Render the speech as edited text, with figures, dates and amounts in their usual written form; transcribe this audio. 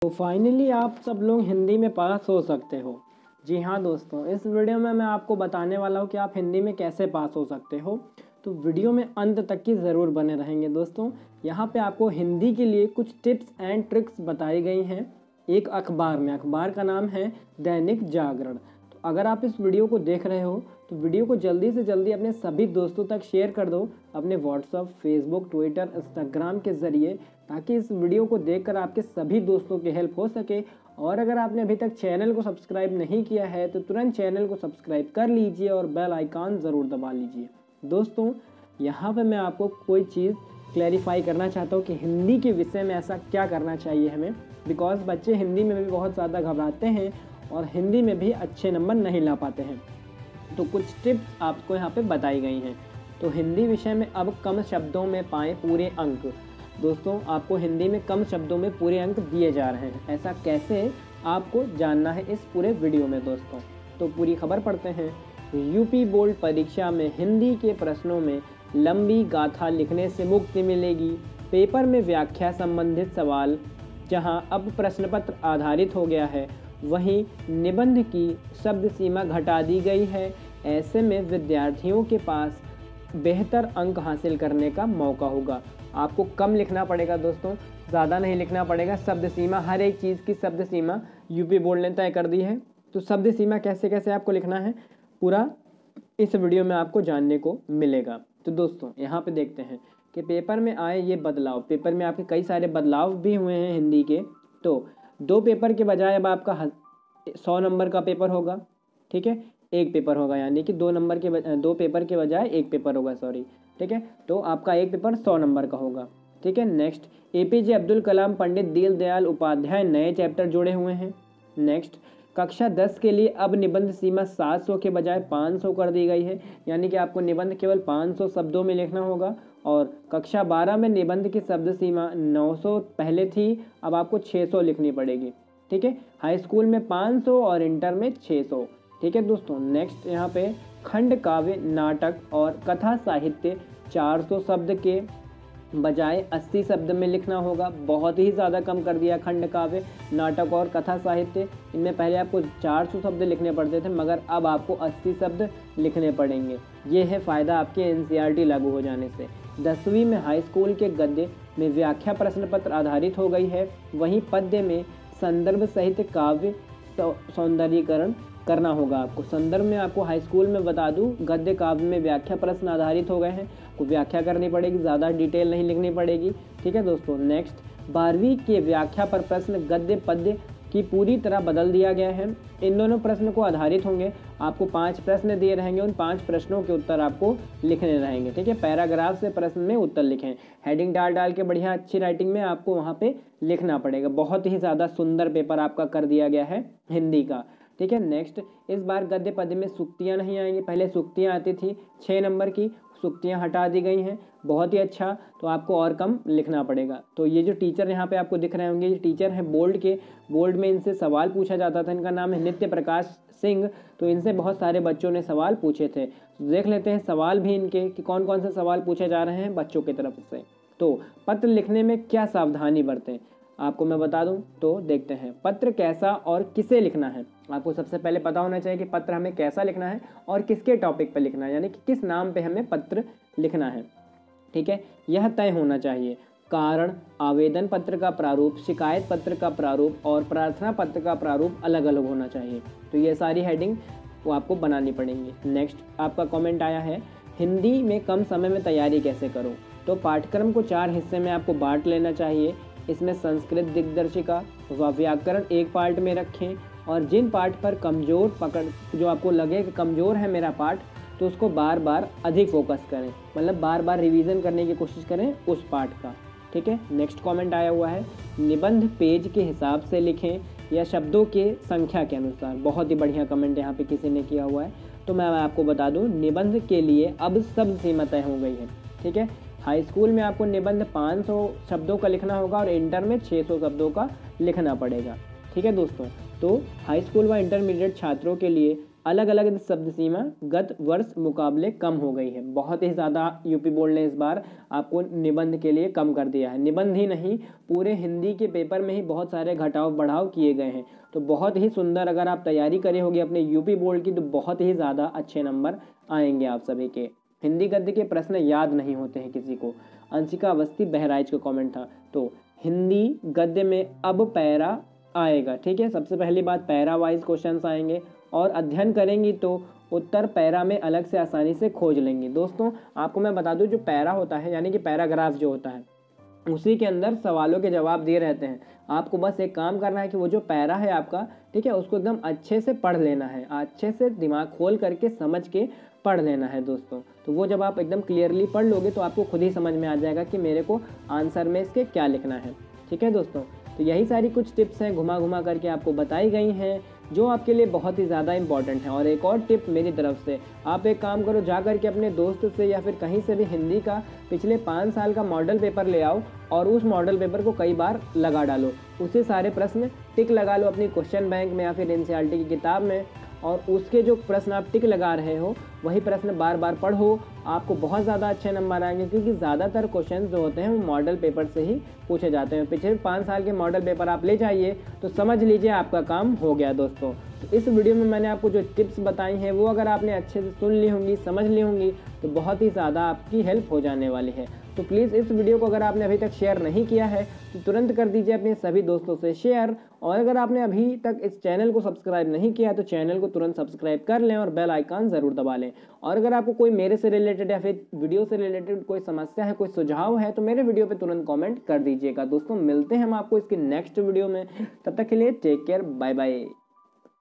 तो फाइनली आप सब लोग हिंदी में पास हो सकते हो। जी हाँ दोस्तों, इस वीडियो में मैं आपको बताने वाला हूँ कि आप हिंदी में कैसे पास हो सकते हो। तो वीडियो में अंत तक की ज़रूर बने रहेंगे दोस्तों। यहाँ पे आपको हिंदी के लिए कुछ टिप्स एंड ट्रिक्स बताई गई हैं एक अखबार का नाम है दैनिक जागरण। तो अगर आप इस वीडियो को देख रहे हो तो वीडियो को जल्दी से जल्दी अपने सभी दोस्तों तक शेयर कर दो, अपने व्हाट्सअप, फेसबुक, ट्विटर, इंस्टाग्राम के ज़रिए, ताकि इस वीडियो को देखकर आपके सभी दोस्तों की हेल्प हो सके। और अगर आपने अभी तक चैनल को सब्सक्राइब नहीं किया है तो तुरंत चैनल को सब्सक्राइब कर लीजिए और बेल आइकॉन ज़रूर दबा लीजिए। दोस्तों, यहाँ पे मैं आपको कोई चीज़ क्लैरिफाई करना चाहता हूँ कि हिंदी के विषय में ऐसा क्या करना चाहिए हमें, बिकॉज बच्चे हिंदी में भी बहुत ज़्यादा घबराते हैं और हिंदी में भी अच्छे नंबर नहीं ला पाते हैं। तो कुछ टिप्स आपको यहाँ पे बताई गई हैं। तो हिंदी विषय में अब कम शब्दों में पाएँ पूरे अंक। दोस्तों, आपको हिंदी में कम शब्दों में पूरे अंक दिए जा रहे हैं। ऐसा कैसे, आपको जानना है इस पूरे वीडियो में दोस्तों। तो पूरी खबर पढ़ते हैं। यूपी बोर्ड परीक्षा में हिंदी के प्रश्नों में लंबी गाथा लिखने से मुक्ति मिलेगी। पेपर में व्याख्या संबंधित सवाल जहां अब प्रश्न पत्र आधारित हो गया है, वहीं निबंध की शब्द सीमा घटा दी गई है। ऐसे में विद्यार्थियों के पास बेहतर अंक हासिल करने का मौका होगा। आपको कम लिखना पड़ेगा दोस्तों, ज़्यादा नहीं लिखना पड़ेगा। शब्द सीमा, हर एक चीज़ की शब्द सीमा यूपी बोर्ड ने तय कर दी है। तो शब्द सीमा कैसे कैसे आपको लिखना है, पूरा इस वीडियो में आपको जानने को मिलेगा। तो दोस्तों, यहाँ पे देखते हैं कि पेपर में आए ये बदलाव। पेपर में आपके कई सारे बदलाव भी हुए हैं हिंदी के। तो 2 पेपर के बजाय अब आपका 100 नंबर का पेपर होगा। ठीक है, एक पेपर होगा, यानी कि 2 पेपर के बजाय एक पेपर होगा, सॉरी। ठीक है, तो आपका एक पेपर 100 नंबर का होगा। ठीक है, नेक्स्ट, एपीजे अब्दुल कलाम पंडित दीनदयाल उपाध्याय नए चैप्टर जोड़े हुए हैं। नेक्स्ट, कक्षा 10 के लिए अब निबंध सीमा 700 के बजाय 500 कर दी गई है, यानी कि आपको निबंध केवल 500 शब्दों में लिखना होगा। और कक्षा 12 में निबंध की शब्द सीमा 900 पहले थी, अब आपको 600 लिखनी पड़ेगी। ठीक है, हाई स्कूल में 500 और इंटर में 600। ठीक है दोस्तों, नेक्स्ट यहाँ पे खंड काव्य, नाटक और कथा साहित्य 400 शब्द के बजाय 80 शब्द में लिखना होगा। बहुत ही ज़्यादा कम कर दिया खंड काव्य, नाटक और कथा साहित्य। इनमें पहले आपको 400 शब्द लिखने पड़ते थे, मगर अब आपको 80 शब्द लिखने पड़ेंगे। ये है फ़ायदा आपके एनसीईआरटी लागू हो जाने से। 10वीं में हाई स्कूल के गद्य में व्याख्या प्रश्न पत्र आधारित हो गई है, वहीं पद्य में संदर्भ सहित काव्य सौंदर्यीकरण करना होगा आपको। संदर्भ में आपको हाई स्कूल में बता दूं, गद्य काव्य में व्याख्या प्रश्न आधारित हो गए हैं, को व्याख्या करनी पड़ेगी, ज़्यादा डिटेल नहीं लिखनी पड़ेगी। ठीक है दोस्तों, नेक्स्ट, 12वीं के व्याख्या पर प्रश्न गद्य पद्य की पूरी तरह बदल दिया गया है। इन दोनों प्रश्न को आधारित होंगे। आपको 5 प्रश्न दिए रहेंगे, उन 5 प्रश्नों के उत्तर आपको लिखने रहेंगे। ठीक है, पैराग्राफ से प्रश्न में उत्तर लिखें, हेडिंग डाल के बढ़िया अच्छी राइटिंग में आपको वहाँ पे लिखना पड़ेगा। बहुत ही ज़्यादा सुंदर पेपर आपका कर दिया गया है हिंदी का। ठीक है, नेक्स्ट, इस बार गद्य पद्य में सूक्तियाँ नहीं आएंगी। पहले सूक्तियाँ आती थी 6 नंबर की, सूक्तियाँ हटा दी गई हैं। बहुत ही अच्छा, तो आपको और कम लिखना पड़ेगा। तो ये जो टीचर यहाँ पे आपको दिख रहे होंगे, ये टीचर हैं बोर्ड के। बोर्ड में इनसे सवाल पूछा जाता था। इनका नाम है नित्य प्रकाश सिंह। तो इनसे बहुत सारे बच्चों ने सवाल पूछे थे। तो देख लेते हैं सवाल भी इनके कि कौन कौन से सवाल पूछे जा रहे हैं बच्चों की तरफ से। तो पत्र लिखने में क्या सावधानी बरतें, आपको मैं बता दूं। तो देखते हैं, पत्र कैसा और किसे लिखना है। आपको सबसे पहले पता होना चाहिए कि पत्र हमें कैसा लिखना है और किसके टॉपिक पर लिखना है, यानी कि किस नाम पे हमें पत्र लिखना है। ठीक है, यह तय होना चाहिए। कारण, आवेदन पत्र का प्रारूप, शिकायत पत्र का प्रारूप और प्रार्थना पत्र का प्रारूप अलग अलग होना चाहिए। तो ये सारी हेडिंग वो आपको बनानी पड़ेंगी। नेक्स्ट, आपका कमेंट आया है, हिंदी में कम समय में तैयारी कैसे करूं। तो पाठ्यक्रम को 4 हिस्से में आपको बांट लेना चाहिए। इसमें संस्कृत दिग्दर्शिका व व्याकरण एक पार्ट में रखें, और जिन पाठ पर कमज़ोर पकड़, जो आपको लगे कि कमज़ोर है मेरा पाठ, तो उसको बार बार अधिक फोकस करें, मतलब बार बार रिवीजन करने की कोशिश करें उस पाठ का। ठीक है, नेक्स्ट कमेंट आया हुआ है, निबंध पेज के हिसाब से लिखें या शब्दों के संख्या के अनुसार। बहुत ही बढ़िया कमेंट यहाँ पे किसी ने किया हुआ है। तो मैं आपको बता दूँ, निबंध के लिए अब शब्द सीमा तय हो गई है। ठीक है, हाई स्कूल में आपको निबंध 500 शब्दों का लिखना होगा और इंटर में 600 शब्दों का लिखना पड़ेगा। ठीक है दोस्तों, तो हाई स्कूल व इंटरमीडिएट छात्रों के लिए अलग अलग शब्द सीमा गत वर्ष मुकाबले कम हो गई है। बहुत ही ज़्यादा यूपी बोर्ड ने इस बार आपको निबंध के लिए कम कर दिया है। निबंध ही नहीं, पूरे हिंदी के पेपर में ही बहुत सारे घटाव बढ़ाव किए गए हैं। तो बहुत ही सुंदर, अगर आप तैयारी करे होगी अपने यूपी बोर्ड की तो बहुत ही ज़्यादा अच्छे नंबर आएंगे आप सभी के। हिंदी गद्य के प्रश्न याद नहीं होते हैं किसी को। अंशिका अवस्थी बहराइच का कमेंट था। तो हिंदी गद्य में अब पैरा आएगा, ठीक है। सबसे पहली बात, पैरा वाइज क्वेश्चंस आएंगे और अध्ययन करेंगी तो उत्तर पैरा में अलग से आसानी से खोज लेंगे। दोस्तों आपको मैं बता दूं, जो पैरा होता है यानी कि पैराग्राफ जो होता है, उसी के अंदर सवालों के जवाब दिए रहते हैं। आपको बस एक काम करना है कि वो जो पैरा है आपका, ठीक है, उसको एकदम अच्छे से पढ़ लेना है, अच्छे से दिमाग खोल करके समझ के पढ़ लेना है दोस्तों। तो वो जब आप एकदम क्लियरली पढ़ लोगे तो आपको खुद ही समझ में आ जाएगा कि मेरे को आंसर में इसके क्या लिखना है, ठीक है दोस्तों। तो यही सारी कुछ टिप्स हैं घुमा घुमा करके आपको बताई गई हैं, जो आपके लिए बहुत ही ज़्यादा इंपॉर्टेंट है। और एक और टिप मेरी तरफ से, आप एक काम करो, जा करके अपने दोस्त से या फिर कहीं से भी हिंदी का पिछले 5 साल का मॉडल पेपर ले आओ और उस मॉडल पेपर को कई बार लगा डालो। उसे सारे प्रश्न टिक लगा लो अपनी क्वेश्चन बैंक में या फिर एनसीईआरटी की किताब में, और उसके जो प्रश्न आप टिक लगा रहे हो वही प्रश्न बार बार पढ़ो। आपको बहुत ज़्यादा अच्छे नंबर आएंगे, क्योंकि ज़्यादातर क्वेश्चंस जो होते हैं वो मॉडल पेपर से ही पूछे जाते हैं। पिछले 5 साल के मॉडल पेपर आप ले जाइए तो समझ लीजिए आपका काम हो गया दोस्तों। तो इस वीडियो में मैंने आपको जो टिप्स बताई हैं वो अगर आपने अच्छे से सुन ली होंगी, समझ ली होंगी, तो बहुत ही ज़्यादा आपकी हेल्प हो जाने वाली है। तो प्लीज़ इस वीडियो को अगर आपने अभी तक शेयर नहीं किया है तो तुरंत कर दीजिए अपने सभी दोस्तों से शेयर। और अगर आपने अभी तक इस चैनल को सब्सक्राइब नहीं किया तो चैनल को तुरंत सब्सक्राइब कर लें और बेल आइकन ज़रूर दबा लें। और अगर आपको कोई मेरे से रिलेटेड या फिर वीडियो से रिलेटेड कोई समस्या है, कोई सुझाव है, तो मेरे वीडियो पे तुरंत कमेंट कर दीजिएगा। दोस्तों मिलते हैं हम आपको इसके नेक्स्ट वीडियो में, तब तक के लिए टेक केयर, बाय बाय।